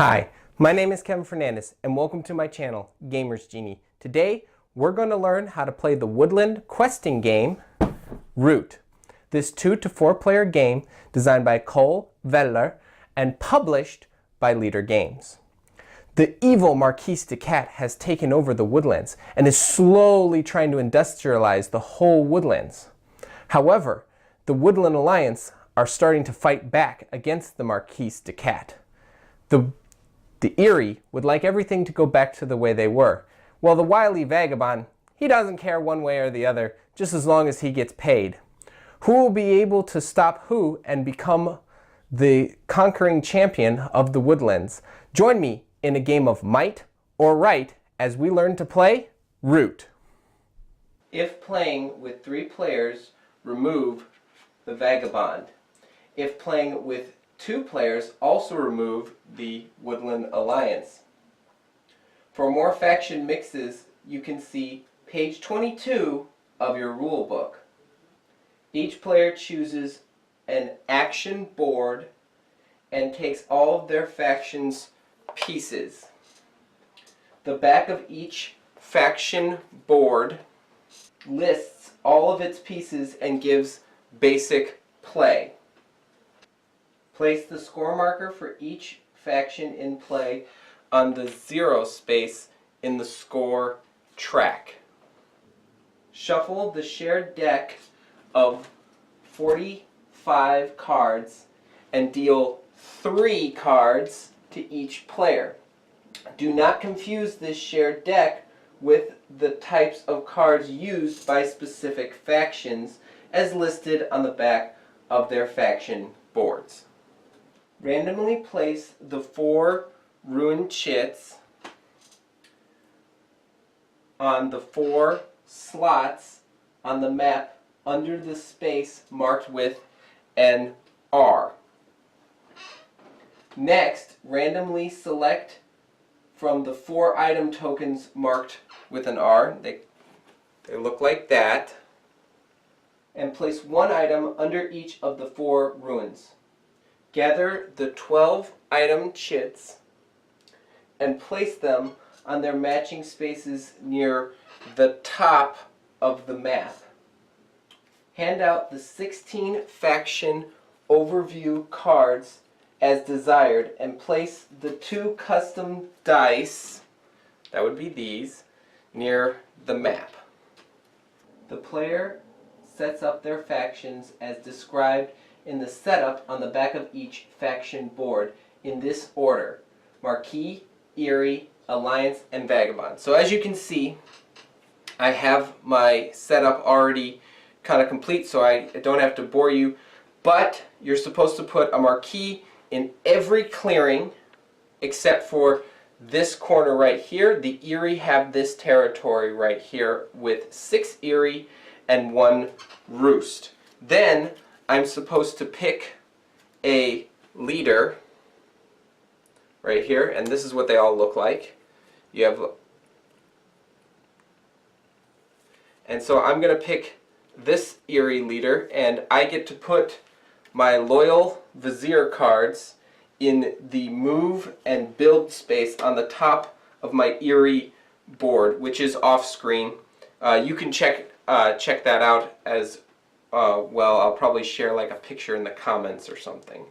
Hi, my name is Kevin Fernandez and welcome to my channel, Gamers Genie. Today, we're going to learn how to play the woodland questing game, Root. This 2 to 4 player game designed by Cole Vettler and published by Leader Games. The evil Marquise de Cat has taken over the woodlands and is slowly trying to industrialize the whole woodlands. However, the Woodland Alliance are starting to fight back against the Marquise de Cat. The Erie would like everything to go back to the way they were, while the wily vagabond, he doesn't care one way or the other, just as long as he gets paid. Who will be able to stop who and become the conquering champion of the woodlands? Join me in a game of might or right as we learn to play Root. If playing with 3 players, remove the vagabond. If playing with 2 players, also remove the Woodland Alliance. For more faction mixes, you can see page 22 of your rule book. Each player chooses an action board and takes all of their faction's pieces. The back of each faction board lists all of its pieces and gives basic play. Place the score marker for each faction in play on the 0 space in the score track. Shuffle the shared deck of 45 cards and deal 3 cards to each player. Do not confuse this shared deck with the types of cards used by specific factions as listed on the back of their faction boards. Randomly place the 4 ruined chits on the 4 slots on the map under the space marked with an R. Next, randomly select from the 4 item tokens marked with an R. They look like that. And place 1 item under each of the 4 ruins. Gather the 12 item chits and place them on their matching spaces near the top of the map. Hand out the 16 faction overview cards as desired and place the 2 custom dice, that would be these, near the map. The player sets up their factions as described in the setup on the back of each faction board in this order: Marquis, Erie, Alliance, and Vagabond. So as you can see, I have my setup already kind of complete, so I don't have to bore you, but you're supposed to put a Marquis in every clearing except for this corner right here. The Erie have this territory right here with 6 Erie and 1 Roost. Then I'm supposed to pick a leader right here, and this is what they all look like. You have, and so I'm going to pick this Erie leader, and I get to put my loyal Vizier cards in the move and build space on the top of my Erie board, which is off screen. You can check that out as well. I'll probably share like a picture in the comments or something,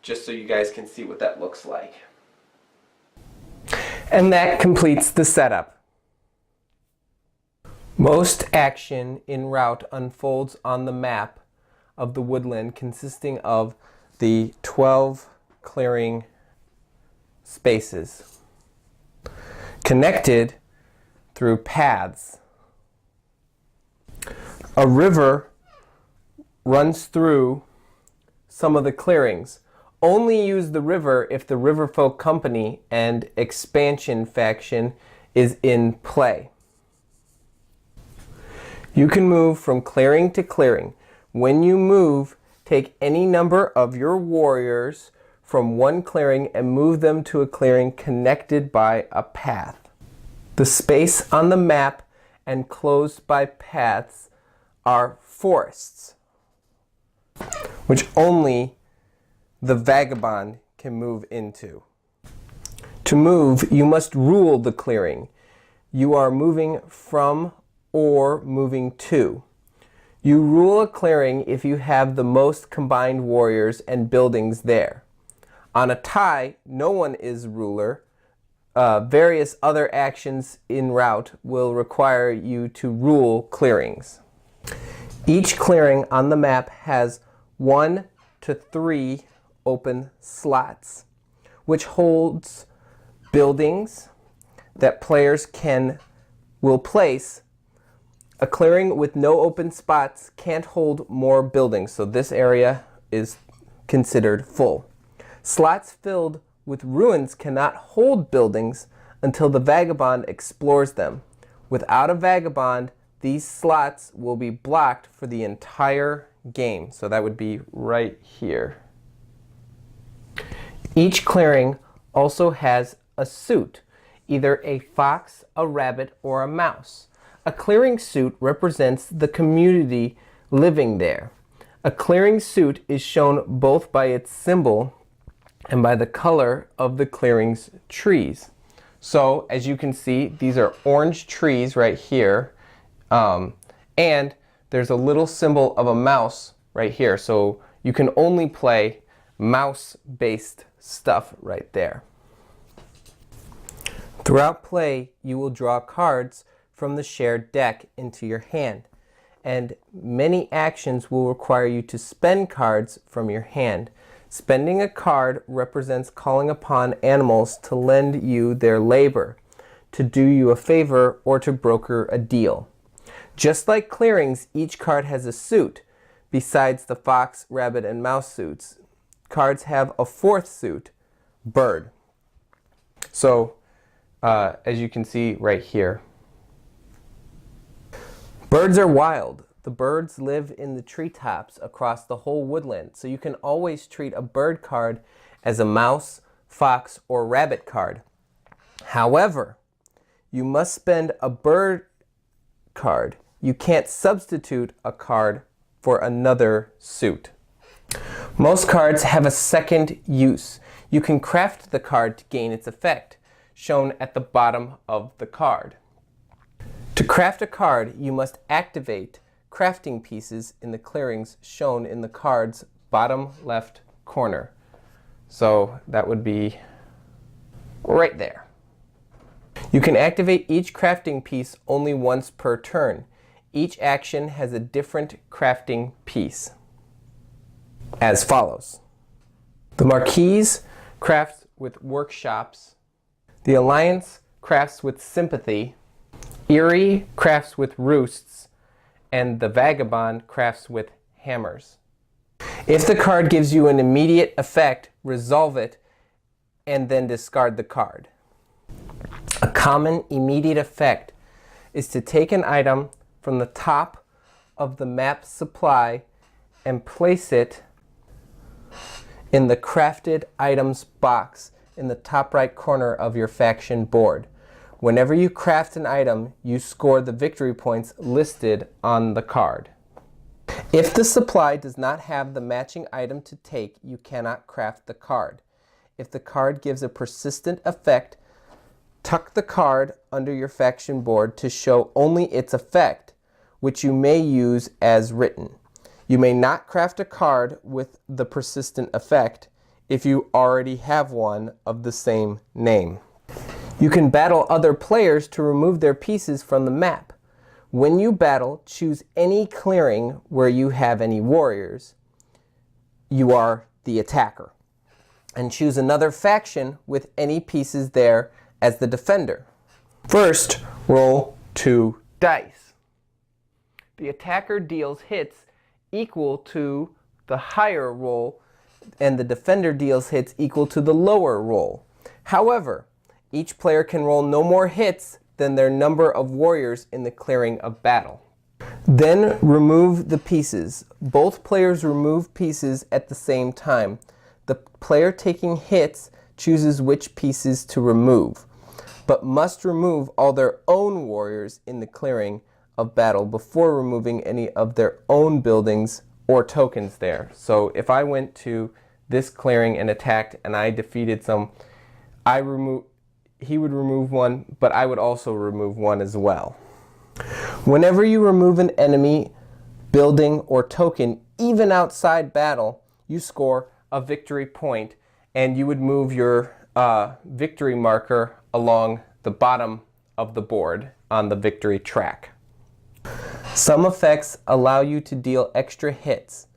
just so you guys can see what that looks like. And that completes the setup. Most action en route unfolds on the map of the woodland, consisting of the 12 clearing spaces connected through paths. A river runs through some of the clearings. Only use the river if the Riverfolk Company and Expansion faction is in play. You can move from clearing to clearing. When you move, take any number of your warriors from one clearing and move them to a clearing connected by a path. The space on the map and closed by paths are forests, which only the vagabond can move into. To move, you must rule the clearing. You are moving from or moving to. You rule a clearing if you have the most combined warriors and buildings there. On a tie, no one is ruler. Various other actions en route will require you to rule clearings. Each clearing on the map has 1 to 3 open slots, which holds buildings that players will place. A clearing with no open spots can't hold more buildings, so this area is considered full. Slots filled with ruins cannot hold buildings until the vagabond explores them. Without a vagabond, these slots will be blocked for the entire game. So that would be right here. Each clearing also has a suit, either a fox, a rabbit, or a mouse. A clearing suit represents the community living there. A clearing suit is shown both by its symbol and by the color of the clearing's trees. So as you can see, these are orange trees right here, and there's a little symbol of a mouse right here. So you can only play mouse-based stuff right there. Throughout play, you will draw cards from the shared deck into your hand, and many actions will require you to spend cards from your hand. Spending a card represents calling upon animals to lend you their labor, to do you a favor, or to broker a deal. Just like clearings, each card has a suit. Besides the fox, rabbit, and mouse suits, cards have a fourth suit, bird. So, as you can see right here, birds are wild. The birds live in the treetops across the whole woodland, so you can always treat a bird card as a mouse, fox, or rabbit card. However, you must spend a bird card. You can't substitute a card for another suit. Most cards have a second use. You can craft the card to gain its effect, shown at the bottom of the card. To craft a card, you must activate crafting pieces in the clearings shown in the card's bottom left corner. So that would be right there. You can activate each crafting piece only once per turn. Each action has a different crafting piece, as follows. The Marquise crafts with workshops. The Alliance crafts with sympathy. Erie crafts with roosts. And the Vagabond crafts with hammers. If the card gives you an immediate effect, resolve it and then discard the card. A common immediate effect is to take an item from the top of the map supply and place it in the crafted items box in the top right corner of your faction board. Whenever you craft an item, you score the victory points listed on the card. If the supply does not have the matching item to take, you cannot craft the card. If the card gives a persistent effect, tuck the card under your faction board to show only its effect, which you may use as written. You may not craft a card with the persistent effect if you already have one of the same name. You can battle other players to remove their pieces from the map. When you battle, choose any clearing where you have any warriors. You are the attacker. And choose another faction with any pieces there as the defender. First, roll 2 dice. The attacker deals hits equal to the higher roll, and the defender deals hits equal to the lower roll. However, each player can roll no more hits than their number of warriors in the clearing of battle. Then remove the pieces. Both players remove pieces at the same time. The player taking hits chooses which pieces to remove, but must remove all their own warriors in the clearing of battle before removing any of their own buildings or tokens there. So if I went to this clearing and attacked and I defeated some, he would remove one, but I would also remove one as well. Whenever you remove an enemy, building, or token, even outside battle, you score a victory point, and you would move your victory marker along the bottom of the board on the victory track. Some effects allow you to deal extra hits.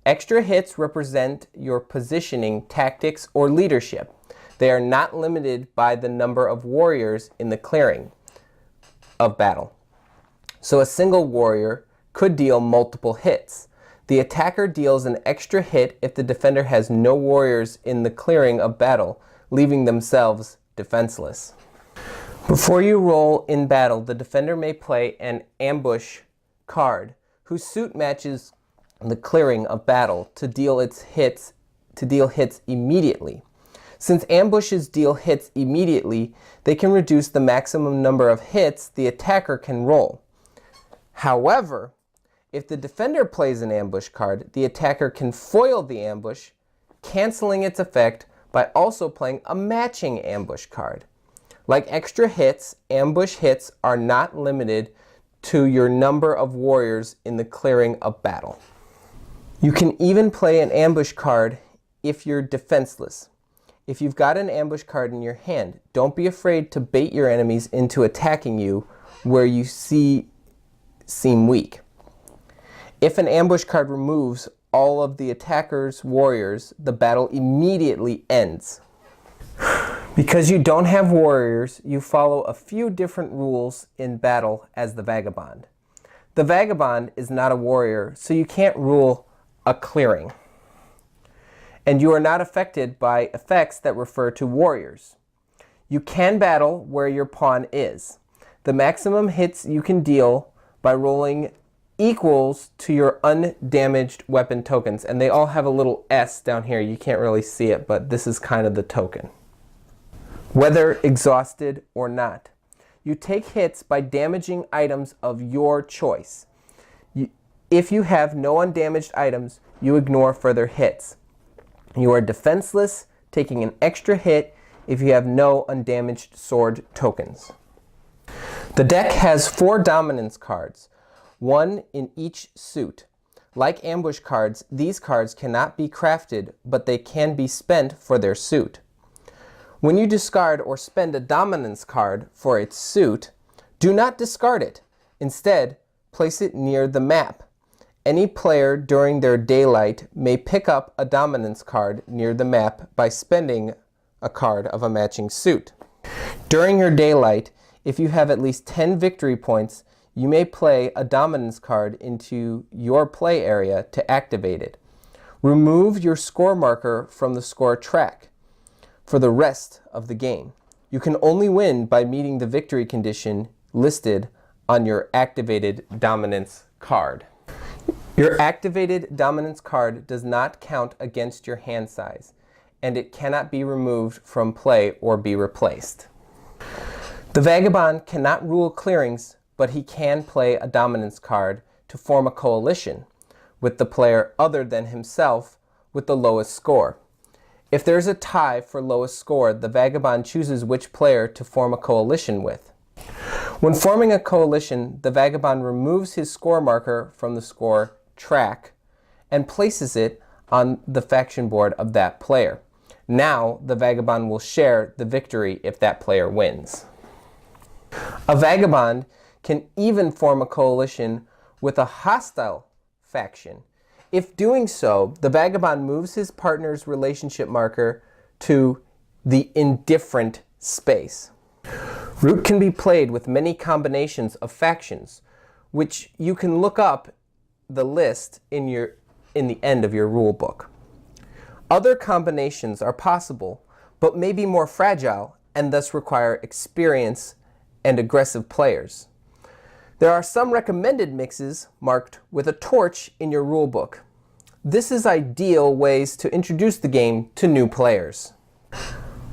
Extra hits represent your positioning, tactics, or leadership. They are not limited by the number of warriors in the clearing of battle. So a single warrior could deal multiple hits. The attacker deals an extra hit if the defender has no warriors in the clearing of battle, leaving themselves defenseless. Before you roll in battle, the defender may play an ambush card whose suit matches the clearing of battle to deal hits immediately. Since ambushes deal hits immediately, they can reduce the maximum number of hits the attacker can roll. However, if the defender plays an ambush card, the attacker can foil the ambush, canceling its effect by also playing a matching ambush card. Like extra hits, ambush hits are not limited to your number of warriors in the clearing of battle. You can even play an ambush card if you're defenseless. If you've got an ambush card in your hand, don't be afraid to bait your enemies into attacking you where you seem weak. If an ambush card removes all of the attacker's warriors, the battle immediately ends. Because you don't have warriors, you follow a few different rules in battle as the Vagabond. The Vagabond is not a warrior, so you can't rule a clearing. And you are not affected by effects that refer to warriors. You can battle where your pawn is. The maximum hits you can deal by rolling equals to your undamaged weapon tokens, and they all have a little S down here. You can't really see it, but this is kind of the token. Whether exhausted or not, you take hits by damaging items of your choice. If you have no undamaged items, you ignore further hits. You are defenseless, taking an extra hit if you have no undamaged sword tokens. The deck has 4 dominance cards, 1 in each suit. Like ambush cards, these cards cannot be crafted, but they can be spent for their suit. When you discard or spend a dominance card for its suit, do not discard it. Instead, place it near the map. Any player during their daylight may pick up a dominance card near the map by spending a card of a matching suit. During your daylight, if you have at least 10 victory points, you may play a dominance card into your play area to activate it. Remove your score marker from the score track for the rest of the game. You can only win by meeting the victory condition listed on your activated dominance card. Your activated dominance card does not count against your hand size, and it cannot be removed from play or be replaced. The Vagabond cannot rule clearings, but he can play a dominance card to form a coalition with the player other than himself with the lowest score. If there's a tie for lowest score, the Vagabond chooses which player to form a coalition with. When forming a coalition, the Vagabond removes his score marker from the score track and places it on the faction board of that player. Now, the Vagabond will share the victory if that player wins. A Vagabond can even form a coalition with a hostile faction. If doing so, the Vagabond moves his partner's relationship marker to the indifferent space. Root can be played with many combinations of factions, which you can look up the list in the end of your rule book. Other combinations are possible, but may be more fragile and thus require experience and aggressive players. There are some recommended mixes marked with a torch in your rule book. This is ideal ways to introduce the game to new players.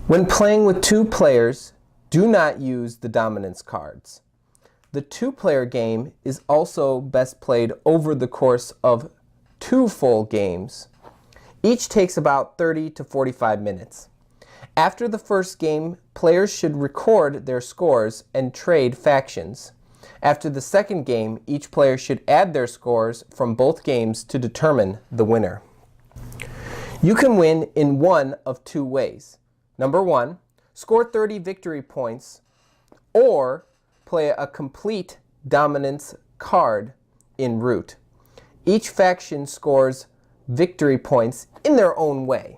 When playing with 2 players, do not use the dominance cards. The 2-player game is also best played over the course of 2 full games. Each takes about 30 to 45 minutes. After the first game, players should record their scores and trade factions. After the second game, each player should add their scores from both games to determine the winner. You can win in one of two ways. Number one, score 30 victory points or play a complete dominance card in Root. Each faction scores victory points in their own way.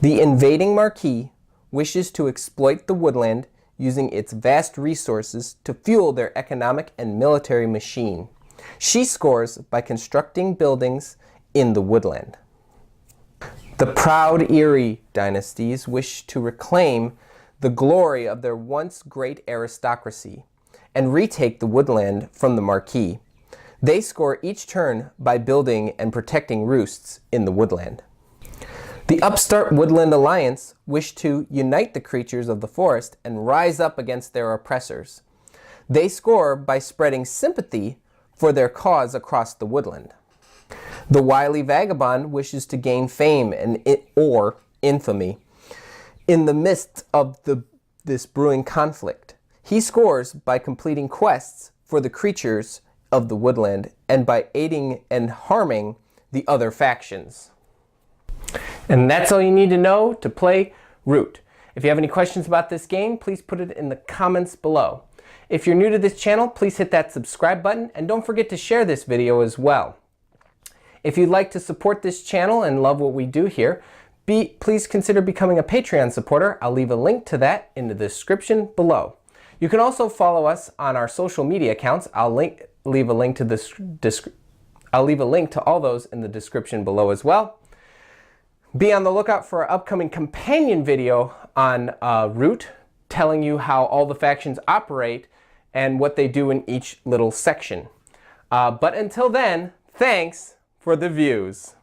The invading Marquis wishes to exploit the woodland using its vast resources to fuel their economic and military machine. She scores by constructing buildings in the woodland. The proud Erie dynasties wish to reclaim the glory of their once great aristocracy and retake the woodland from the Marquis. They score each turn by building and protecting roosts in the woodland. The upstart Woodland Alliance wish to unite the creatures of the forest and rise up against their oppressors. They score by spreading sympathy for their cause across the woodland. The wily Vagabond wishes to gain fame or infamy in the midst of this brewing conflict. He scores by completing quests for the creatures of the woodland and by aiding and harming the other factions. And that's all you need to know to play Root. If you have any questions about this game, please put it in the comments below. If you're new to this channel, please hit that subscribe button and don't forget to share this video as well. If you'd like to support this channel and love what we do here, please consider becoming a Patreon supporter. I'll leave a link to that in the description below. You can also follow us on our social media accounts. I'll leave a link to all those in the description below as well. Be on the lookout for our upcoming companion video on Root, telling you how all the factions operate and what they do in each little section. But until then, thanks for the views.